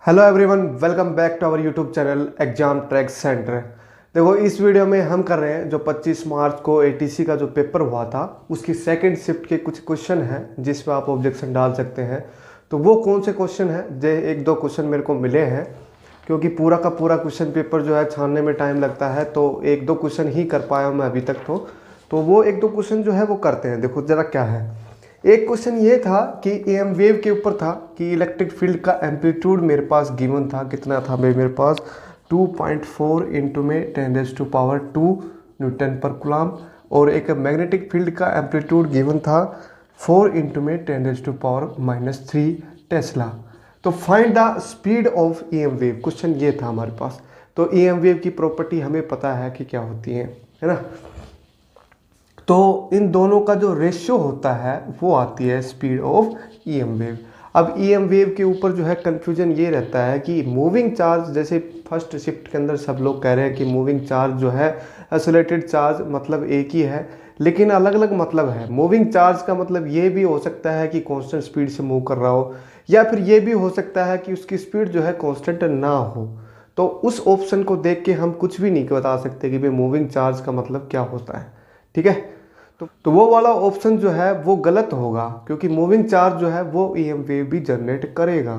Hello everyone, welcome back to our YouTube channel exam track centre. देखो, इस video में हम कर रहे हैं जो 25 मार्च को एटीसी का जो पेपर हुआ था उसकी सेकंड शिफ्ट के कुछ क्वेश्चन हैं जिस पर आप ऑब्जेक्शन डाल सकते हैं। तो वो कौन से क्वेश्चन हैं? जो एक दो क्वेश्चन मेरे को मिले हैं, क्योंकि पूरा का पूरा क्वेश्चन पेपर जो है छानने में टाइम लगता है, तो एक दो क्वेश्चन ही कर पाया हूँ मैं अभी तक। तो वो एक दो क्वेश्चन जो है वो करते हैं। देखो जरा क्या है। एक क्वेश्चन ये था कि एम वेव के ऊपर था कि इलेक्ट्रिक फील्ड का एम्पलीट्यूड मेरे पास गिवन था, कितना था भाई मेरे पास 2.4 इंटू में 10⁻², न्यूटन पर कूलम। और एक मैग्नेटिक फील्ड का एम्पलीट्यूड गिवन था 4 इंटू में 10⁻³ टेस्ला। तो find the speed of EM wave, question ये था हमारे पास। तो ईएम वेव की प्रॉपर्टी हमें पता है कि क्या होती है ना। तो इन दोनों का जो रेशियो होता है वो आती है स्पीड ऑफ ईएम वेव। अब ईएम वेव के ऊपर जो है कंफ्यूजन ये रहता है कि मूविंग चार्ज, जैसे फर्स्ट शिफ्ट के अंदर सब लोग कह रहे हैं कि मूविंग चार्ज जो है आइसोलेटेड चार्ज मतलब एक ही है, लेकिन अलग अलग मतलब है। मूविंग चार्ज का मतलब ये भी हो सकता है कि कांस्टेंट स्पीड से मूव कर रहा हो, या फिर ये भी हो सकता है कि उसकी स्पीड जो है कांस्टेंट ना हो। तो उस ऑप्शन को देख के हम कुछ भी नहीं बता सकते कि भाई मूविंग चार्ज का मतलब क्या होता है। ठीक है, तो वो वाला ऑप्शन जो है वो गलत होगा, क्योंकि मूविंग चार्ज जो है वो ईएम वेव भी जनरेट करेगा,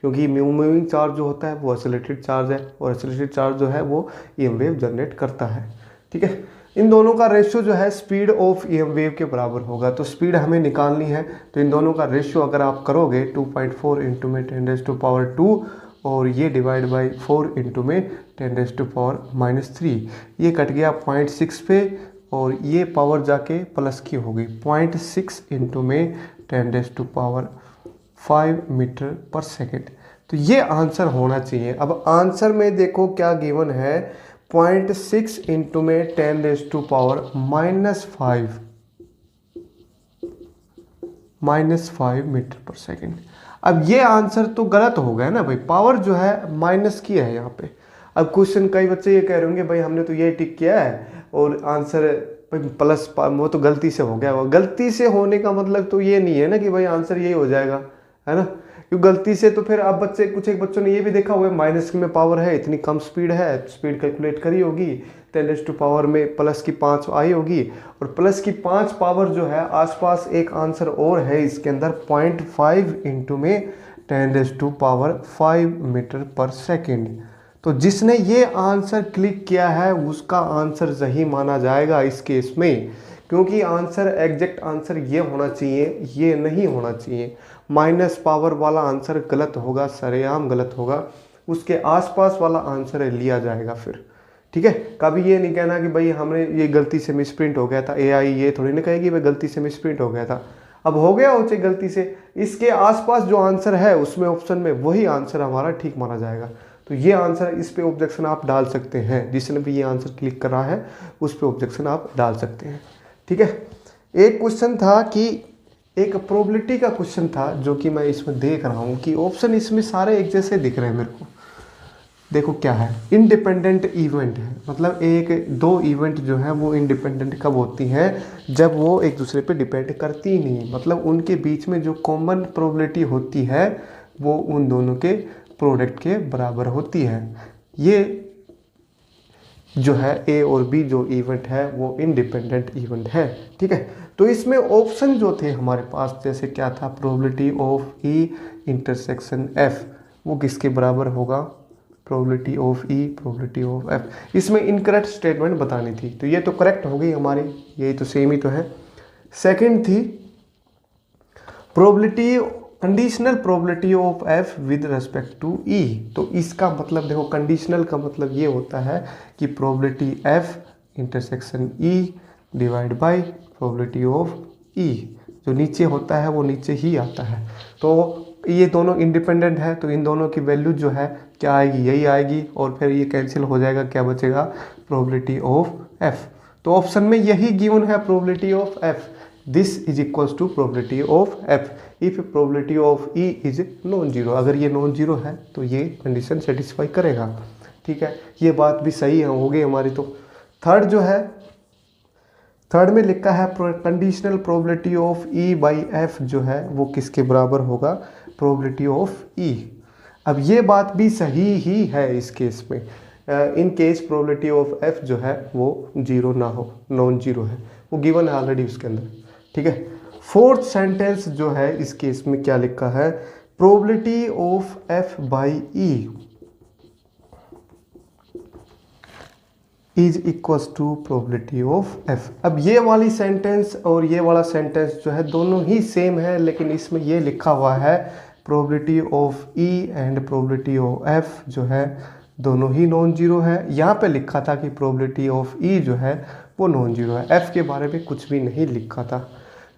क्योंकि मूविंग चार्ज जो होता है वो ऑसिलेटेड चार्ज है, और ऑसिलेटेड चार्ज जो है वो ईएम वेव जनरेट करता है। ठीक है, इन दोनों का रेशियो जो है स्पीड ऑफ ईएम वेव के बराबर होगा। तो स्पीड हमें निकालनी है, तो इन दोनों का रेशियो अगर आप करोगे 2.4 इंटू में 10⁻², और ये डिवाइड बाई 4 इंटू में 10⁻³ ये कट गया 0.6 पे, और ये पावर जाके प्लस की हो गई 0.6 इंटू में 10⁻5 मीटर पर सेकेंड। तो ये आंसर होना चाहिए। अब आंसर में देखो क्या गिवन है, 0.6 इंटू में 10⁻⁻5 मीटर पर सेकेंड। अब ये आंसर तो गलत हो गया ना भाई, पावर जो है माइनस की है यहाँ पे। अब क्वेश्चन कई बच्चे ये कह रहे होंगे भाई हमने तो ये टिक किया है और आंसर प्लस, वो तो गलती से हो गया। वो गलती से होने का मतलब तो ये नहीं है ना कि भाई आंसर यही हो जाएगा, है ना। क्योंकि गलती से तो फिर अब बच्चे, कुछ एक बच्चों ने ये भी देखा हुआ है माइनस में पावर है, इतनी कम स्पीड है, स्पीड कैलकुलेट करी होगी, 10⁻⁻ में प्लस की 5 आई होगी, और प्लस की 5 पावर जो है आसपास एक आंसर और है इसके अंदर 0.5 इंटू में 10⁻5 मीटर पर सेकेंड। तो जिसने ये आंसर क्लिक किया है उसका आंसर सही माना जाएगा इस केस में, क्योंकि आंसर एग्जैक्ट आंसर ये होना चाहिए, ये नहीं होना चाहिए। माइनस पावर वाला आंसर गलत होगा, सरेआम गलत होगा। उसके आसपास वाला आंसर लिया जाएगा फिर। ठीक है, कभी ये नहीं कहना कि भाई हमने ये गलती से मिसप्रिंट हो गया था। एआई ये थोड़ी ना कहेगी भाई गलती से मिसप्रिंट हो गया था। अब हो गया हो चाहे गलती से, इसके आसपास जो आंसर है उसमें ऑप्शन में वही आंसर हमारा ठीक माना जाएगा। तो ये आंसर, इस पे ऑब्जेक्शन आप डाल सकते हैं। जिसने भी ये आंसर क्लिक करा है उस पे ऑब्जेक्शन आप डाल सकते हैं। ठीक है, एक क्वेश्चन था कि एक प्रोबेबिलिटी का क्वेश्चन था जो कि मैं इसमें देख रहा हूँ कि ऑप्शन इसमें सारे एक जैसे दिख रहे हैं मेरे को। देखो क्या है, इंडिपेंडेंट इवेंट है, मतलब एक दो इवेंट जो है वो इंडिपेंडेंट कब होती हैं, जब वो एक दूसरे पे डिपेंड करती ही नहीं, मतलब उनके बीच में जो कॉमन प्रोबेबिलिटी होती है वो उन दोनों के प्रोडक्ट के बराबर होती है। ये जो है ए और बी जो इवेंट है वो इंडिपेंडेंट इवेंट है। ठीक है, तो इसमें ऑप्शन जो थे हमारे पास, जैसे क्या था, probability of E intersection F वो किसके बराबर होगा, probability of E probability of F. इसमें इनकरेक्ट स्टेटमेंट बतानी थी, तो ये तो करेक्ट हो गई हमारी, यही तो सेम ही तो है। सेकंड थी probability, conditional probability of F with respect to E. तो इसका मतलब देखो, कंडीशनल का मतलब ये होता है कि probability F intersection E divide by probability of E, जो नीचे होता है वो नीचे ही आता है। तो ये दोनों इंडिपेंडेंट है, तो इन दोनों की वैल्यू जो है क्या आएगी, यही आएगी, और फिर ये कैंसिल हो जाएगा, क्या बचेगा, प्रोबेबिलिटी ऑफ एफ। तो ऑप्शन में यही गिवन है, probability of F, this is equals to probability of F if probability of E is non zero. अगर ये नॉन जीरो है तो ये कंडीशन सेटिस्फाई करेगा। ठीक है, ये बात भी सही है, हो गई हमारी। तो थर्ड जो है, थर्ड में लिखा है conditional probability of E by F जो है वो किसके बराबर होगा, प्रोबेबिलिटी ऑफ ई। अब ये बात भी सही ही है इस केस में। In case probability of F जो है वो जीरो ना हो, नॉन जीरो है, वो गिवन है ऑलरेडी उसके अंदर। ठीक है, फोर्थ सेंटेंस जो है इस केस में क्या लिखा है, probability of F by E is equals to probability of F. अब ये वाली सेंटेंस और ये वाला सेंटेंस जो है दोनों ही सेम है, लेकिन इसमें ये लिखा हुआ है probability of E and probability of F जो है दोनों ही नॉन जीरो है। यहाँ पे लिखा था कि प्रोबेबिलिटी ऑफ ई जो है वो नॉन जीरो है, एफ के बारे में कुछ भी नहीं लिखा था।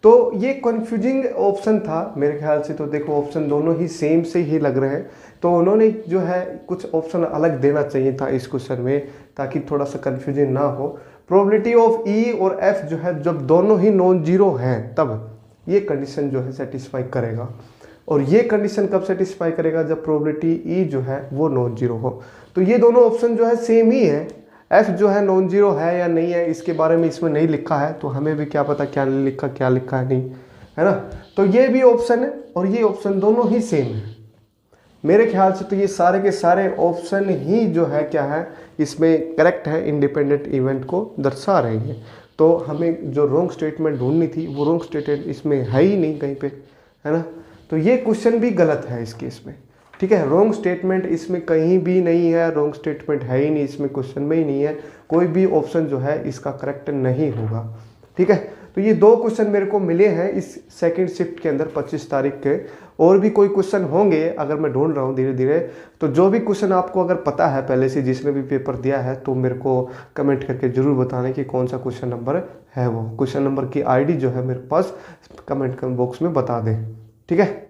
तो ये कंफ्यूजिंग ऑप्शन था मेरे ख्याल से। तो देखो ऑप्शन दोनों ही सेम से ही लग रहे हैं, तो उन्होंने जो है कुछ ऑप्शन अलग देना चाहिए था इस क्वेश्चन में, ताकि थोड़ा सा कंफ्यूजन ना हो। प्रोबेबिलिटी ऑफ ई और एफ जो है जब दोनों ही नॉन जीरो हैं तब ये कंडीशन जो है सेटिस्फाई करेगा। और ये कंडीशन कब सेटिस्फाई करेगा, जब प्रोबेबिलिटी ई जो है वो नॉन जीरो हो। तो ये दोनों ऑप्शन जो है सेम ही है। एफ जो है नॉन जीरो है या नहीं है इसके बारे में इसमें नहीं लिखा है, तो हमें भी क्या पता क्या लिखा है नहीं, है ना। तो ये भी ऑप्शन है और ये ऑप्शन दोनों ही सेम है मेरे ख्याल से। तो ये सारे के सारे ऑप्शन ही जो है क्या है इसमें करेक्ट है, इंडिपेंडेंट इवेंट को दर्शा रहे हैं। तो हमें जो रॉन्ग स्टेटमेंट ढूंढनी थी वो रॉन्ग स्टेटमेंट इसमें है ही नहीं कहीं पे, है ना। तो ये क्वेश्चन भी गलत है इस केस में। ठीक है, रॉन्ग स्टेटमेंट इसमें कहीं भी नहीं है, रॉन्ग स्टेटमेंट है ही नहीं इसमें, क्वेश्चन में ही नहीं है, कोई भी ऑप्शन जो है इसका करेक्ट नहीं होगा। ठीक है, तो ये दो क्वेश्चन मेरे को मिले हैं इस सेकंड शिफ्ट के अंदर 25 तारीख के। और भी कोई क्वेश्चन होंगे अगर मैं ढूंढ रहा हूँ धीरे धीरे। तो जो भी क्वेश्चन आपको अगर पता है पहले से, जिसने भी पेपर दिया है, तो मेरे को कमेंट करके जरूर बताने कि कौन सा क्वेश्चन नंबर है। वो क्वेश्चन नंबर की आईडी जो है मेरे पास कमेंट बॉक्स में बता दें। ठीक है।